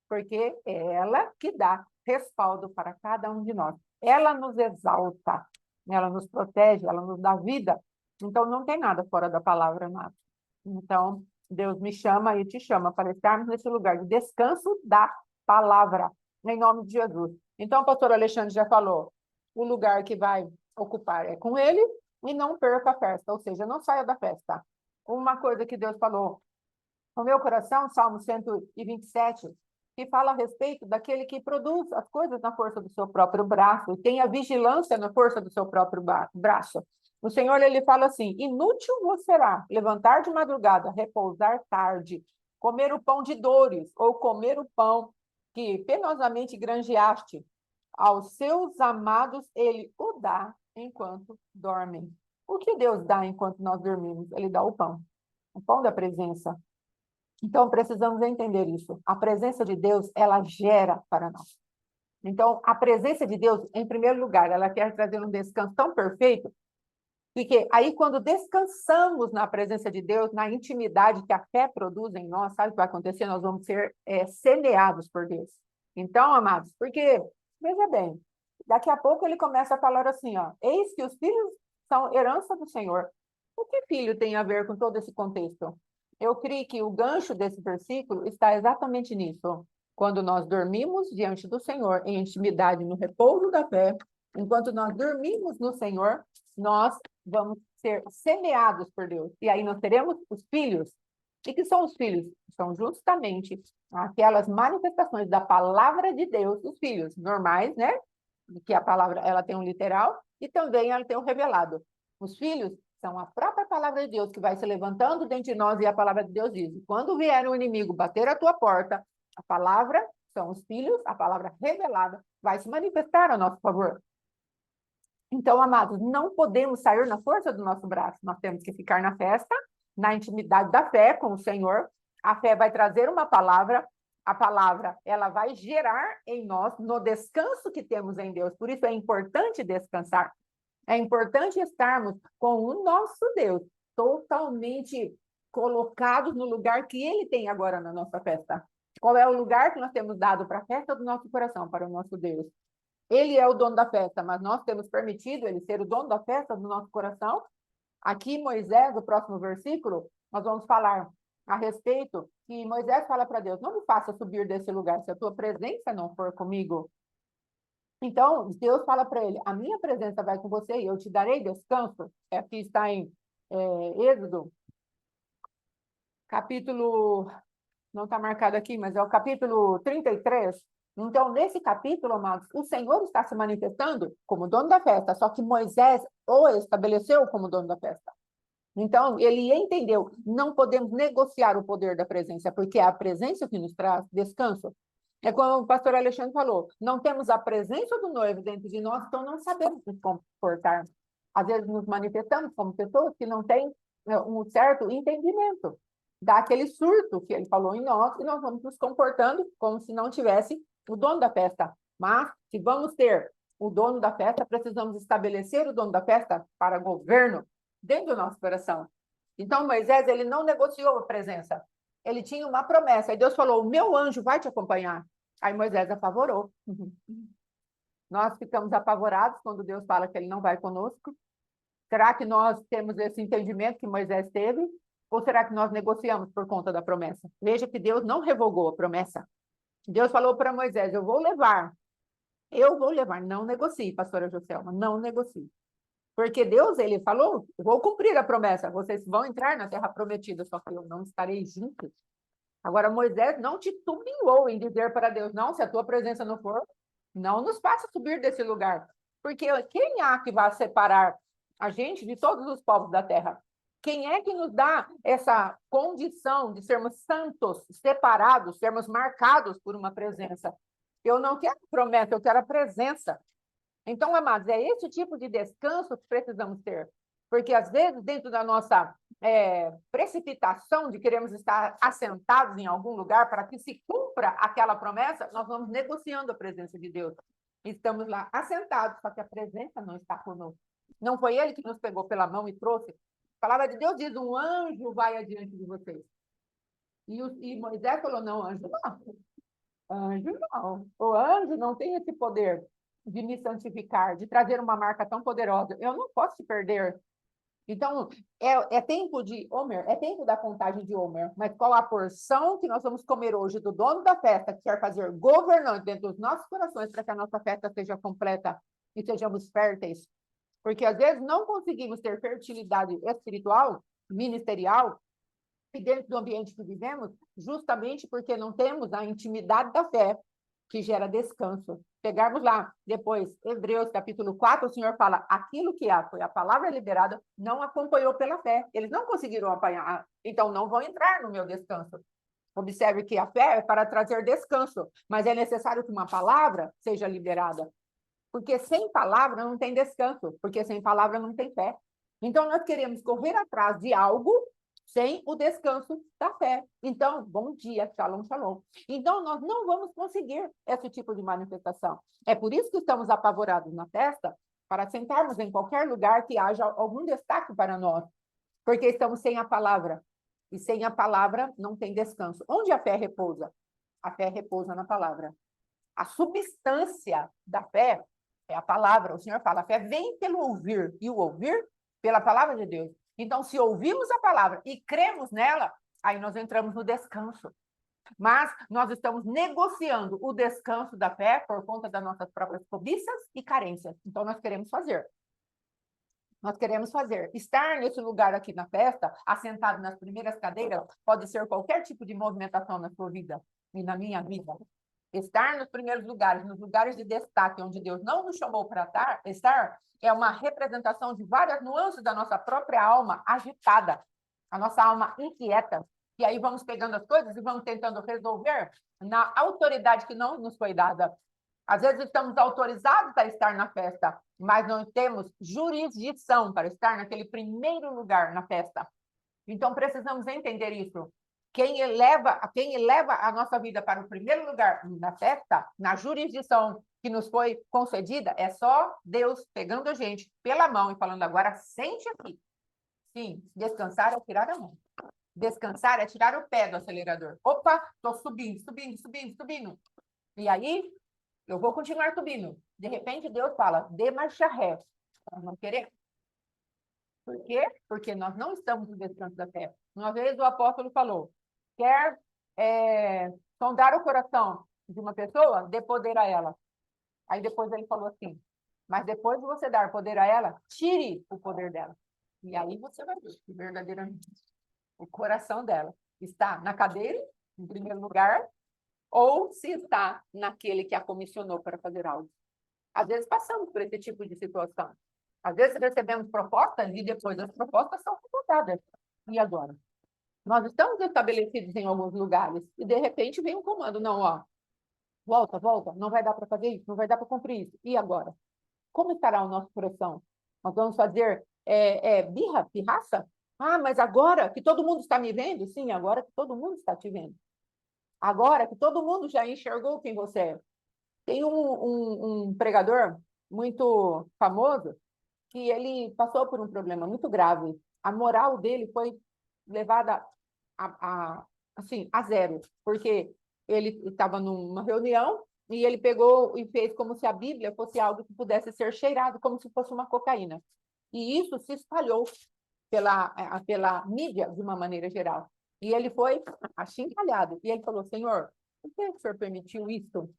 Porque é ela que dá respaldo para cada um de nós. Ela nos exalta, ela nos protege, ela nos dá vida. Então, não tem nada fora da palavra, amado. Então, Deus me chama e te chama para estarmos nesse lugar de descanso da palavra, em nome de Jesus. Então, o pastor Alexandre já falou, o lugar que vai ocupar é com ele e não perca a festa, ou seja, não saia da festa. Uma coisa que Deus falou no meu coração, Salmo 127, que fala a respeito daquele que produz as coisas na força do seu próprio braço e tem a vigilância na força do seu próprio braço. O Senhor, ele fala assim, inútil vos será levantar de madrugada, repousar tarde, comer o pão de dores ou comer o pão que penosamente granjeaste. Aos seus amados ele o dá enquanto dormem. O que Deus dá enquanto nós dormimos? Ele dá o pão da presença. Então, precisamos entender isso. A presença de Deus, ela gera para nós. Então, a presença de Deus, em primeiro lugar, ela quer trazer um descanso tão perfeito, porque aí, quando descansamos na presença de Deus, na intimidade que a fé produz em nós, sabe o que vai acontecer? Nós vamos ser semeados por Deus. Então, amados, porque, veja bem, daqui a pouco ele começa a falar assim, ó, eis que os filhos são herança do Senhor. O que filho tem a ver com todo esse contexto? Eu creio que o gancho desse versículo está exatamente nisso. Quando nós dormimos diante do Senhor, em intimidade, no repouso da fé, enquanto nós dormimos no Senhor, nós vamos ser semeados por Deus. E aí nós teremos os filhos. E que são os filhos? São justamente aquelas manifestações da palavra de Deus, os filhos normais, né? Que a palavra ela tem um literal e também ela tem um revelado. Os filhos são a própria palavra de Deus que vai se levantando dentro de nós e a palavra de Deus diz: quando vier um inimigo bater a tua porta, a palavra são os filhos, a palavra revelada vai se manifestar a nosso favor. Então, amados, não podemos sair na força do nosso braço. Nós temos que ficar na festa, na intimidade da fé com o Senhor. A fé vai trazer uma palavra. A palavra, ela vai gerar em nós, no descanso que temos em Deus. Por isso é importante descansar. É importante estarmos com o nosso Deus, totalmente colocados no lugar que Ele tem agora na nossa festa. Qual é o lugar que nós temos dado para a festa do nosso coração, para o nosso Deus? Ele é o dono da festa, mas nós temos permitido ele ser o dono da festa do nosso coração. Aqui, Moisés, no próximo versículo, nós vamos falar a respeito que Moisés fala para Deus: não me faça subir desse lugar se a tua presença não for comigo. Então, Deus fala para ele: a minha presença vai com você e eu te darei descanso. Aqui está em Êxodo, capítulo, não está marcado aqui, mas é o capítulo 33. Então, nesse capítulo, amados, o Senhor está se manifestando como dono da festa, só que Moisés o estabeleceu como dono da festa. Então, ele entendeu, não podemos negociar o poder da presença, porque é a presença que nos traz descanso. É como o pastor Alexandre falou, não temos a presença do noivo dentro de nós, então não sabemos nos comportar. Às vezes nos manifestamos como pessoas que não têm um certo entendimento. Dá aquele surto que ele falou em nós, e nós vamos nos comportando como se não tivesse o dono da festa. Mas, se vamos ter o dono da festa, precisamos estabelecer o dono da festa para governo dentro do nosso coração. Então, Moisés, ele não negociou a presença. Ele tinha uma promessa. E Deus falou: o meu anjo vai te acompanhar. Aí Moisés apavorou. Nós ficamos apavorados quando Deus fala que ele não vai conosco. Será que nós temos esse entendimento que Moisés teve? Ou será que nós negociamos por conta da promessa? Veja que Deus não revogou a promessa. Deus falou para Moisés: eu vou levar. Não negocie, pastora Joselma, não negocie. Porque Deus, ele falou: eu vou cumprir a promessa, vocês vão entrar na terra prometida, só que eu não estarei junto. Agora, Moisés não titubeou em dizer para Deus: não, se a tua presença não for, não nos faça subir desse lugar. Porque quem há que vai separar a gente de todos os povos da terra? Quem é que nos dá essa condição de sermos santos, separados, sermos marcados por uma presença? Eu não quero promessa, eu quero a presença. Então, amados, é esse tipo de descanso que precisamos ter. Porque, às vezes, dentro da nossa precipitação de queremos estar assentados em algum lugar para que se cumpra aquela promessa, nós vamos negociando a presença de Deus. Estamos lá assentados, só que a presença não está conosco. Não foi ele que nos pegou pela mão e trouxe. A palavra de Deus diz: um anjo vai adiante de vocês. E Moisés falou: não, anjo não. Anjo não. O anjo não tem esse poder de me santificar, de trazer uma marca tão poderosa. Eu não posso te perder. Então, é tempo de Homer, é tempo da contagem de Homer, mas qual a porção que nós vamos comer hoje do dono da festa, que quer fazer governante dentro dos nossos corações para que a nossa festa seja completa e sejamos férteis? Porque, às vezes, não conseguimos ter fertilidade espiritual, ministerial, e dentro do ambiente que vivemos, justamente porque não temos a intimidade da fé, que gera descanso. Pegarmos lá, depois, Hebreus capítulo 4, o Senhor fala: aquilo que foi a palavra liberada, não acompanhou pela fé. Eles não conseguiram apanhar, então não vão entrar no meu descanso. Observe que a fé é para trazer descanso, mas é necessário que uma palavra seja liberada. Porque sem palavra não tem descanso, porque sem palavra não tem fé. Então, nós queremos correr atrás de algo sem o descanso da fé. Então, bom dia, shalom, shalom. Então, nós não vamos conseguir esse tipo de manifestação. É por isso que estamos apavorados na festa, para sentarmos em qualquer lugar que haja algum destaque para nós, porque estamos sem a palavra. E sem a palavra não tem descanso. Onde a fé repousa? A fé repousa na palavra. A substância da fé é a palavra. O Senhor fala: a fé vem pelo ouvir, e o ouvir pela palavra de Deus. Então, se ouvimos a palavra e cremos nela, aí nós entramos no descanso. Mas nós estamos negociando o descanso da fé por conta das nossas próprias cobiças e carências. Então, nós queremos fazer. Nós queremos fazer. Estar nesse lugar aqui na festa, assentado nas primeiras cadeiras, pode ser qualquer tipo de movimentação na sua vida e na minha vida. Estar nos primeiros lugares, nos lugares de destaque, onde Deus não nos chamou para estar, é uma representação de várias nuances da nossa própria alma agitada, a nossa alma inquieta. E aí vamos pegando as coisas e vamos tentando resolver na autoridade que não nos foi dada. Às vezes estamos autorizados a estar na festa, mas não temos jurisdição para estar naquele primeiro lugar na festa. Então, precisamos entender isso. Quem eleva a nossa vida para o primeiro lugar na festa, na jurisdição que nos foi concedida, é só Deus pegando a gente pela mão e falando, agora sente aqui. Sim, descansar é tirar a mão. Descansar é tirar o pé do acelerador. Opa, estou subindo, subindo, subindo, subindo. E aí, eu vou continuar subindo. De repente, Deus fala, dê marcha ré. Nós não queremos. Por quê? Porque nós não estamos no descanso da fé. Uma vez o apóstolo falou, quer sondar o coração de uma pessoa, dê poder a ela. Aí depois ele falou assim, mas depois de você dar poder a ela, tire o poder dela. E aí você vai ver que verdadeiramente o coração dela está na cadeira, em primeiro lugar, ou se está naquele que a comissionou para fazer algo. Às vezes passamos por esse tipo de situação. Às vezes recebemos propostas e depois as propostas são recusadas. E agora? Nós estamos estabelecidos em alguns lugares e de repente vem um comando, não, ó, volta, volta, não vai dar para fazer isso, não vai dar para cumprir isso. E agora? Como estará o nosso coração? Nós vamos fazer birra, pirraça? Ah, mas agora que todo mundo está me vendo? Sim, agora que todo mundo está te vendo. Agora que todo mundo já enxergou quem você é. Tem um pregador muito famoso que ele passou por um problema muito grave. A moral dele foi levada assim, a zero, porque ele estava numa reunião e ele pegou e fez como se a Bíblia fosse algo que pudesse ser cheirado, como se fosse uma cocaína. E isso se espalhou pela mídia de uma maneira geral. E ele foi achincalhado. E ele falou, Senhor, por que o Senhor permitiu isso?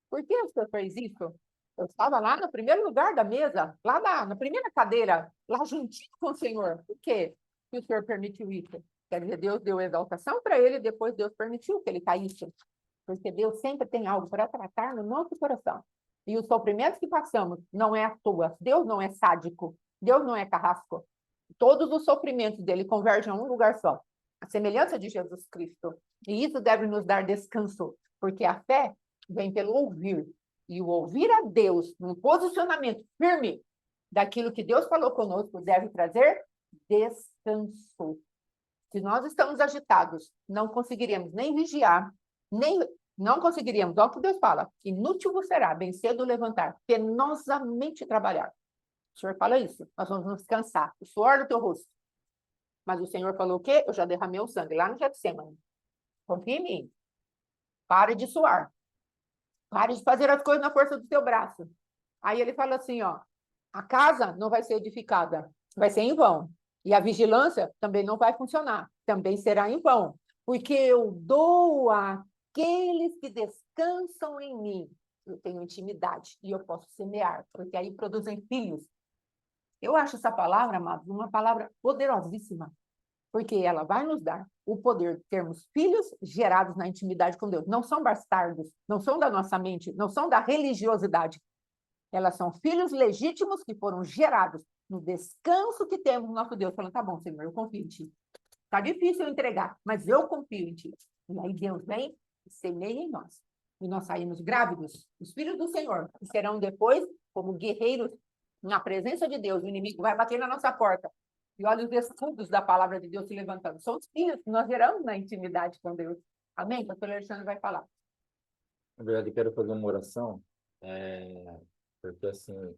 Por que o Senhor fez isso? Eu estava lá no primeiro lugar da mesa, lá na primeira cadeira, lá juntinho com o Senhor. Por quê que o Senhor permitiu isso? Quer dizer, Deus deu exaltação para ele, depois Deus permitiu que ele caísse. Porque Deus sempre tem algo para tratar no nosso coração. E os sofrimentos que passamos não é à toa. Deus não é sádico. Deus não é carrasco. Todos os sofrimentos dele convergem a um lugar só. A semelhança de Jesus Cristo. E isso deve nos dar descanso. Porque a fé vem pelo ouvir. E o ouvir a Deus, num posicionamento firme daquilo que Deus falou conosco, deve trazer descanso. Se nós estamos agitados, não conseguiríamos nem vigiar, nem não conseguiríamos, olha o que Deus fala, inútil vos será, bem cedo levantar, penosamente trabalhar. O Senhor fala isso, nós vamos nos cansar, o suor do teu rosto. Mas o Senhor falou o quê? Eu já derramei o sangue lá no Getsemane. Confia em mim. Pare de suar. Pare de fazer as coisas na força do teu braço. Aí ele fala assim, ó, a casa não vai ser edificada, vai ser em vão. E a vigilância também não vai funcionar, também será em vão. Porque eu dou àqueles que descansam em mim. Eu tenho intimidade e eu posso semear, porque aí produzem filhos. Eu acho essa palavra, amados, uma palavra poderosíssima, porque ela vai nos dar o poder de termos filhos gerados na intimidade com Deus. Não são bastardos, não são da nossa mente, não são da religiosidade. Elas são filhos legítimos que foram gerados no descanso que temos no nosso Deus. Falando, tá bom, Senhor, eu confio em Ti. Tá difícil eu entregar, mas eu confio em Ti. E aí Deus vem e semeia em nós. E nós saímos grávidos, os filhos do Senhor, que serão depois como guerreiros na presença de Deus. O inimigo vai bater na nossa porta. E olha os escudos da palavra de Deus se levantando. São os filhos que nós geramos na intimidade com Deus. Amém? O pastor Alexandre vai falar. Na verdade, eu quero fazer uma oração, porque assim,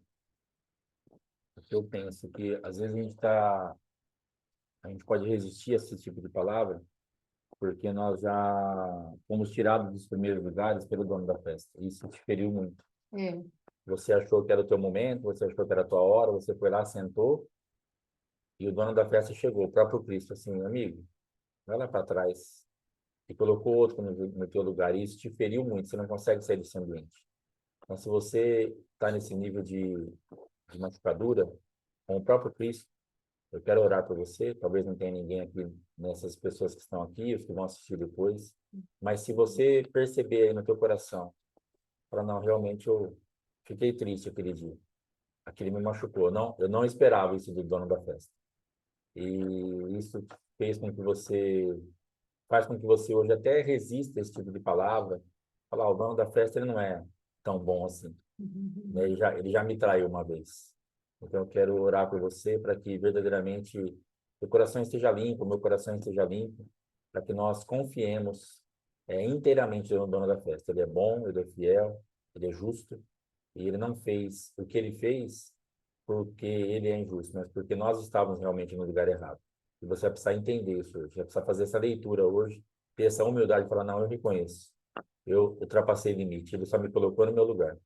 eu penso que às vezes a gente pode resistir a esse tipo de palavra, porque nós já fomos tirados dos primeiros lugares pelo dono da festa. Isso te feriu muito. É. Você achou que era o teu momento, você achou que era a tua hora, você foi lá, sentou, e o dono da festa chegou, o próprio Cristo, assim, amigo, vai lá para trás, e colocou outro no teu lugar, e isso te feriu muito, você não consegue sair desse ambiente. Então, se você está nesse nível de machucadura, com o próprio Cristo, eu quero orar por você, talvez não tenha ninguém aqui, nessas pessoas que estão aqui, os que vão assistir depois, mas se você perceber aí no teu coração, para não, realmente eu fiquei triste aquele dia, aquele me machucou, não, eu não esperava isso do dono da festa, e isso fez com que você faz com que você hoje até resista a esse tipo de palavra. Falar, o dono da festa ele não é tão bom assim, né? Ele já me traiu uma vez. Então eu quero orar por você para que verdadeiramente o coração esteja limpo, o meu coração esteja limpo, para que nós confiemos inteiramente no dono da festa. Ele é bom, ele é fiel, ele é justo, e ele não fez o que ele fez porque ele é injusto, mas porque nós estávamos realmente no lugar errado. E você vai precisar entender isso hoje, vai precisar fazer essa leitura hoje, ter essa humildade e falar, não, eu reconheço, eu ultrapassei o limite, ele só me colocou no meu lugar,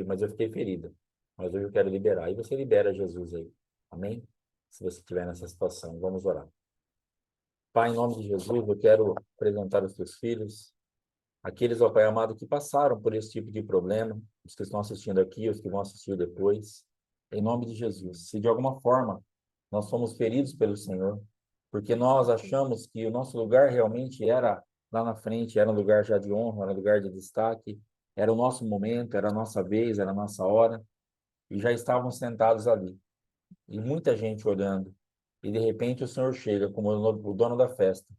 mas eu fiquei ferida, mas hoje eu quero liberar, e você libera Jesus aí, amém? Se você estiver nessa situação, vamos orar. Pai, em nome de Jesus, eu quero apresentar os teus filhos, aqueles, ó Pai amado, que passaram por esse tipo de problema, os que estão assistindo aqui, os que vão assistir depois, em nome de Jesus. Se de alguma forma nós fomos feridos pelo Senhor, porque nós achamos que o nosso lugar realmente era lá na frente, era um lugar já de honra, era um lugar de destaque, era o nosso momento, era a nossa vez, era a nossa hora, e já estávamos sentados ali, e muita gente olhando, e de repente o Senhor chega como o dono da festa,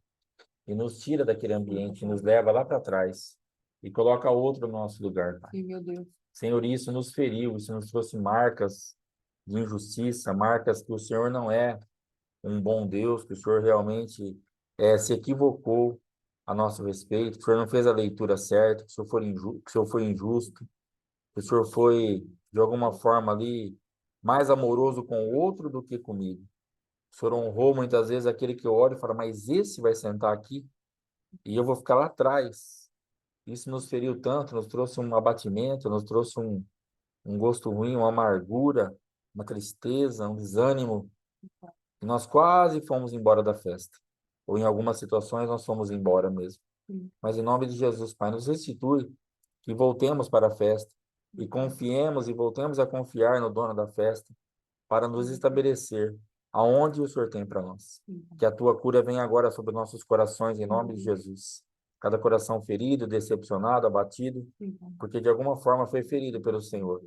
e nos tira daquele ambiente, nos leva lá para trás e coloca outro no nosso lugar, Pai. Sim, meu Deus. Senhor, isso nos feriu, isso nos trouxe marcas de injustiça, marcas que o Senhor não é um bom Deus, que o Senhor realmente se equivocou a nosso respeito, que o Senhor não fez a leitura certa, que o Senhor que o Senhor foi injusto, que o Senhor foi, de alguma forma ali, mais amoroso com o outro do que comigo. O Senhor honrou muitas vezes aquele que eu olho e falo, mas esse vai sentar aqui e eu vou ficar lá atrás. Isso nos feriu tanto, nos trouxe um abatimento, nos trouxe um gosto ruim, uma amargura, uma tristeza, um desânimo. E nós quase fomos embora da festa. Ou em algumas situações nós fomos embora mesmo. Sim. Mas em nome de Jesus, Pai, nos restitui que voltemos para a festa e confiemos e voltemos a confiar no dono da festa para nos estabelecer aonde o Senhor tem para nós. Que a tua cura venha agora sobre nossos corações, em nome de Jesus. Cada coração ferido, decepcionado, abatido, porque de alguma forma foi ferido pelo Senhor,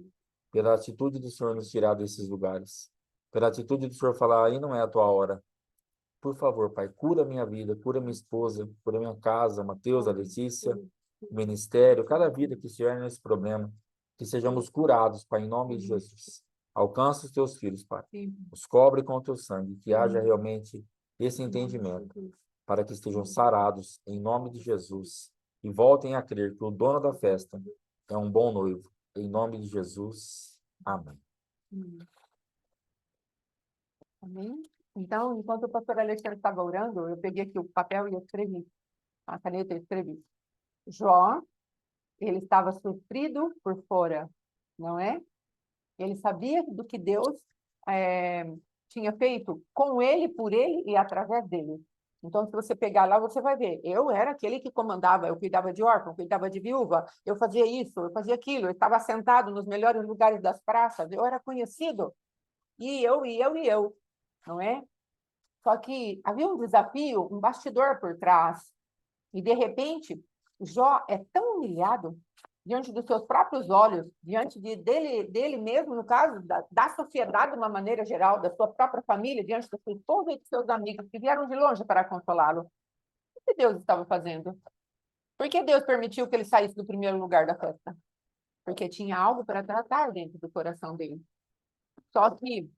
pela atitude do Senhor nos tirar desses lugares, pela atitude do Senhor falar, aí não é a tua hora. Por favor, Pai, cura minha vida, cura minha esposa, cura minha casa, Mateus, a Letícia, o ministério, cada vida que estiver nesse problema, que sejamos curados, Pai, em nome de Jesus. Alcança os teus filhos, Pai. Os cobre com o teu sangue, que haja realmente esse entendimento, para que estejam sarados, em nome de Jesus, e voltem a crer que o dono da festa é um bom noivo. Em nome de Jesus. Amém. Amém? Então, enquanto o pastor Alexandre estava orando, eu peguei aqui o papel e escrevi, a caneta e escrevi. Jó, ele estava sofrido por fora, não é? Ele sabia do que Deus tinha feito com ele, por ele e através dele. Então, se você pegar lá, você vai ver. Eu era aquele que comandava, eu cuidava de órfão, cuidava de viúva, eu fazia isso, eu fazia aquilo, eu estava sentado nos melhores lugares das praças, eu era conhecido. E eu, não é? Só que havia um desafio, um bastidor por trás. E, de repente, Jó é tão humilhado diante dos seus próprios olhos, diante dele mesmo, no caso, da sociedade de uma maneira geral, da sua própria família, diante da sua esposa e dos seus amigos que vieram de longe para consolá-lo. O que Deus estava fazendo? Por que Deus permitiu que ele saísse do primeiro lugar da festa? Porque tinha algo para tratar dentro do coração dele. Só que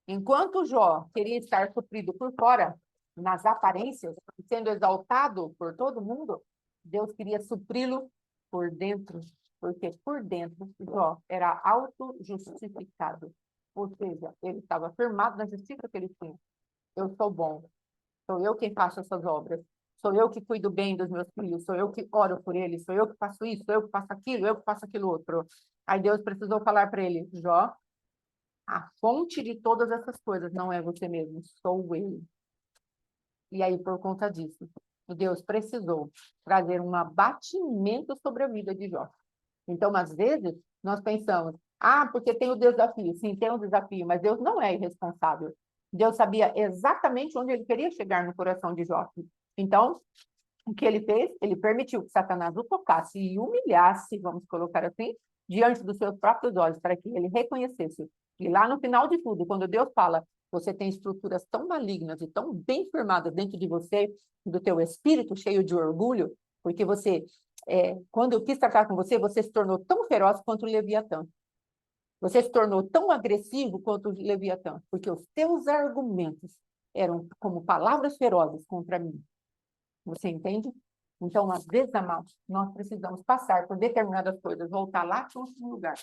enquanto Jó queria estar suprido por fora, nas aparências, sendo exaltado por todo mundo, Deus queria supri-lo por dentro, porque por dentro Jó era auto-justificado. Ou seja, ele estava firmado na justiça que ele tinha. Eu sou bom, sou eu quem faço essas obras, sou eu que cuido bem dos meus filhos, sou eu que oro por eles, sou eu que faço isso, sou eu que faço aquilo, eu que faço aquilo outro. Aí Deus precisou falar para ele, Jó, a fonte de todas essas coisas não é você mesmo, sou eu. E aí, por conta disso, Deus precisou trazer um abatimento sobre a vida de Jó. Então, às vezes, nós pensamos, porque tem o desafio. Sim, tem um desafio, mas Deus não é irresponsável. Deus sabia exatamente onde ele queria chegar no coração de Jó. Então, o que ele fez? Ele permitiu que Satanás o tocasse e humilhasse, vamos colocar assim, diante dos seus próprios olhos, para que ele reconhecesse E lá no final de tudo, quando Deus fala, você tem estruturas tão malignas e tão bem firmadas dentro de você, do teu espírito cheio de orgulho, porque você, quando eu quis tratar com você, você se tornou tão feroz quanto o Leviatã. Você se tornou tão agressivo quanto o Leviatã, porque os teus argumentos eram como palavras ferozes contra mim. Você entende? Então, às vezes, amados, nós precisamos passar por determinadas coisas, voltar lá para o último lugar.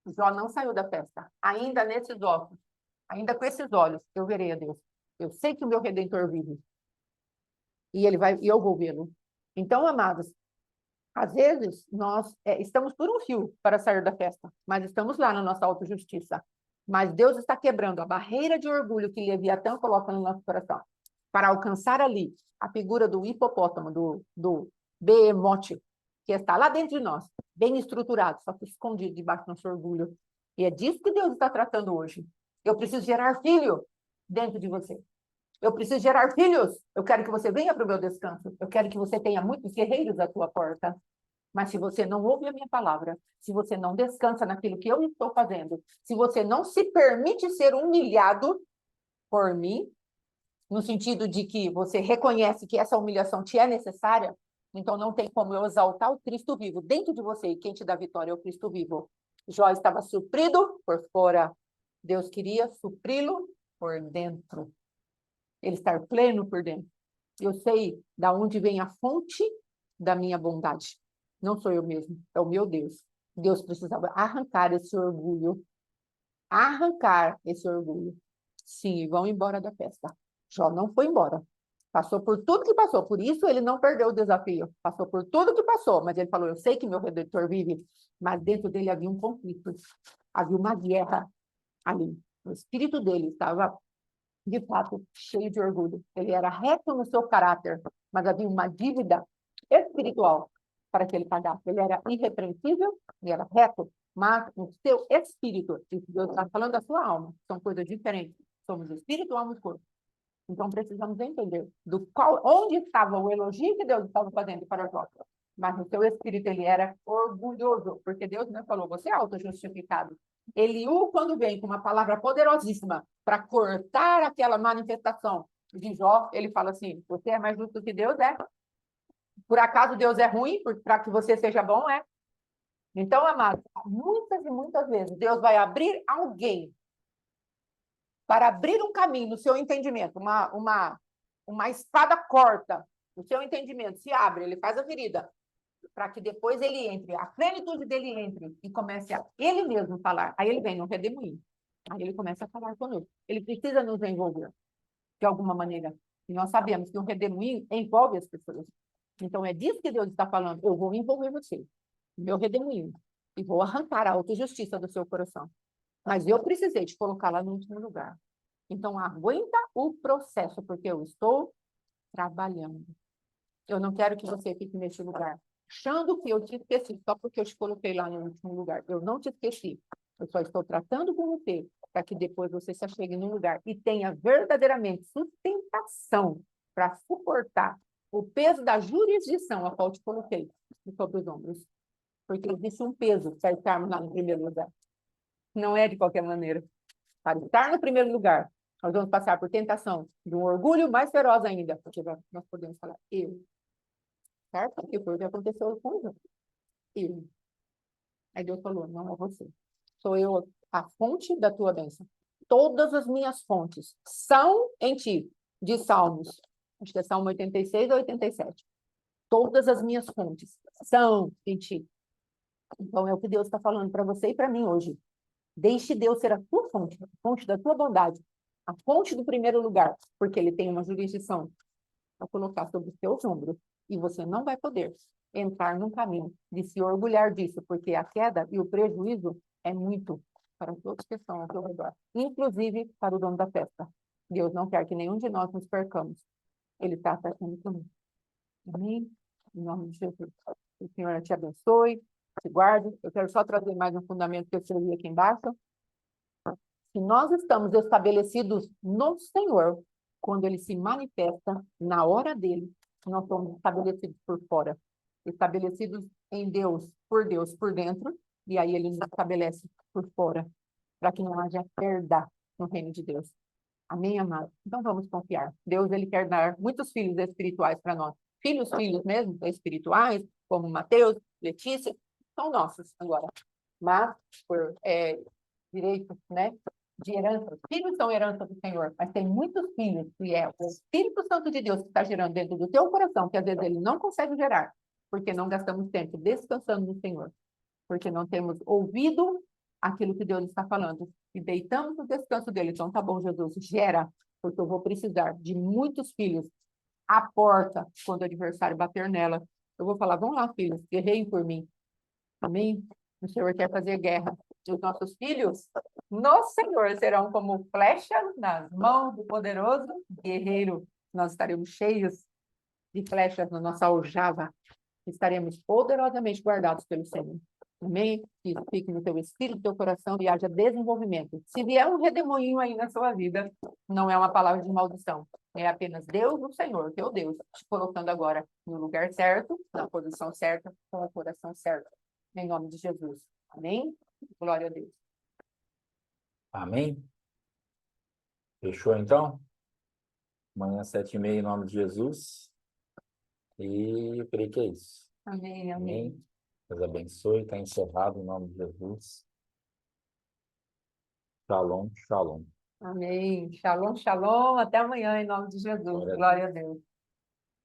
Jó não saiu da festa. Ainda nesses ossos, ainda com esses olhos, eu verei a Deus. Eu sei que o meu Redentor vive. E eu vou vê-lo. Então, amados, às vezes nós estamos por um fio para sair da festa, mas estamos lá na nossa autojustiça. Mas Deus está quebrando a barreira de orgulho que Leviatã coloca no nosso coração, para alcançar ali a figura do hipopótamo, do behemote, que está lá dentro de nós, bem estruturado, só que escondido debaixo do nosso orgulho. E é disso que Deus está tratando hoje. Eu preciso gerar filho dentro de você. Eu preciso gerar filhos. Eu quero que você venha para o meu descanso. Eu quero que você tenha muitos guerreiros à tua porta. Mas se você não ouve a minha palavra, se você não descansa naquilo que eu estou fazendo, se você não se permite ser humilhado por mim, no sentido de que você reconhece que essa humilhação te é necessária, então não tem como eu exaltar o Cristo vivo dentro de você, e quem te dá vitória é o Cristo vivo. Jó estava suprido por fora. Deus queria supri-lo por dentro. Ele estar pleno por dentro. Eu sei da onde vem a fonte da minha bondade. Não sou eu mesmo, é o meu Deus. Deus precisava arrancar esse orgulho. Arrancar esse orgulho. Sim, e vão embora da festa. Jó não foi embora. Passou por tudo que passou. Por isso ele não perdeu o desafio. Passou por tudo que passou. Mas ele falou, eu sei que meu Redentor vive. Mas dentro dele havia um conflito. Havia uma guerra ali. O espírito dele estava, de fato, cheio de orgulho. Ele era reto no seu caráter. Mas havia uma dívida espiritual para que ele pagasse. Ele era irrepreensível, ele era reto, mas o seu espírito, Deus está falando da sua alma, são coisas diferentes. Somos espírito, alma e corpo. Então precisamos entender onde estava o elogio que Deus estava fazendo para Jó. Mas no seu espírito ele era orgulhoso, porque Deus não falou, você é autojustificado. Eliú, quando vem com uma palavra poderosíssima para cortar aquela manifestação de Jó, ele fala assim, você é mais justo que Deus, é? Por acaso Deus é ruim para que você seja bom, é? Então, amado, muitas e muitas vezes Deus vai abrir alguém para abrir um caminho no seu entendimento, uma espada corta no seu entendimento, se abre, ele faz a ferida, para que depois ele entre, a plenitude dele entre e comece a ele mesmo falar. Aí ele vem no redemoinho. Aí ele começa a falar conosco. Ele precisa nos envolver, de alguma maneira. E nós sabemos que o redemoinho envolve as pessoas. Então, é disso que Deus está falando. Eu vou envolver você, meu redemoinho, e vou arrancar a autojustiça do seu coração. Mas eu precisei te colocar lá no último lugar. Então, aguenta o processo, porque eu estou trabalhando. Eu não quero que você fique nesse lugar, achando que eu te esqueci, só porque eu te coloquei lá no último lugar. Eu não te esqueci. Eu só estou tratando com você, para que depois você se achegue num lugar e tenha verdadeiramente sustentação para suportar o peso da jurisdição a qual te coloquei sobre os ombros. Porque existe um peso para estarmos lá no primeiro lugar. Não é de qualquer maneira. Para estar no primeiro lugar, nós vamos passar por tentação de um orgulho mais feroz ainda, porque nós podemos falar eu, certo? Porque foi o que aconteceu com o eu. Aí Deus falou, não é você. Sou eu a fonte da tua bênção. Todas as minhas fontes são em ti, de Salmos. Acho que é Salmo 86 ou 87. Todas as minhas fontes são em ti. Então, é o que Deus está falando para você e para mim hoje. Deixe Deus ser a tua fonte, a fonte da tua bondade, a fonte do primeiro lugar, porque ele tem uma jurisdição para colocar sobre os teus ombros. E você não vai poder entrar num caminho de se orgulhar disso, porque a queda e o prejuízo é muito para todos que estão ao seu redor, inclusive para o dono da festa. Deus não quer que nenhum de nós nos percamos. Ele está tratando conosco. Amém? Em nome de Jesus. O Senhor te abençoe, te guarde. Eu quero só trazer mais um fundamento que eu escrevi aqui embaixo. Se nós estamos estabelecidos no Senhor, quando ele se manifesta na hora dele, nós somos estabelecidos por fora, estabelecidos em Deus por dentro, e aí ele nos estabelece por fora. para que não haja perda no reino de Deus. Amém, amado? Então vamos confiar. Deus, ele quer dar muitos filhos espirituais para nós. Filhos mesmo, espirituais, como Mateus, Letícia, são nossos agora. Mas, por direito, né, de herança, os filhos são herança do Senhor, mas tem muitos filhos que é o Espírito Santo de Deus que está gerando dentro do teu coração, que às vezes ele não consegue gerar, porque não gastamos tempo descansando no Senhor, porque não temos ouvido aquilo que Deus está falando e deitamos no descanso dele. Então, tá bom, Jesus, gera, porque eu vou precisar de muitos filhos à porta quando o adversário bater nela. Eu vou falar, vão lá, filhos, guerreiem por mim. Amém? O Senhor quer fazer guerra. E os nossos filhos, no Senhor, serão como flechas nas mãos do poderoso guerreiro. Nós estaremos cheios de flechas na nossa aljava. Estaremos poderosamente guardados pelo Senhor. Amém? Que isso fique no teu espírito, no teu coração e haja desenvolvimento. Se vier um redemoinho aí na sua vida, não é uma palavra de maldição. É apenas Deus, o Senhor, teu Deus, te colocando agora no lugar certo, na posição certa, com o coração certo. Em nome de Jesus. Amém? Glória a Deus. Amém? Fechou então? Amanhã, 7h30, em nome de Jesus. E eu creio que é isso. Amém, amém. Amém? Deus abençoe. Está encerrado em nome de Jesus. Shalom, shalom. Amém. Shalom, shalom. Até amanhã, em nome de Jesus. Glória a Glória a Deus.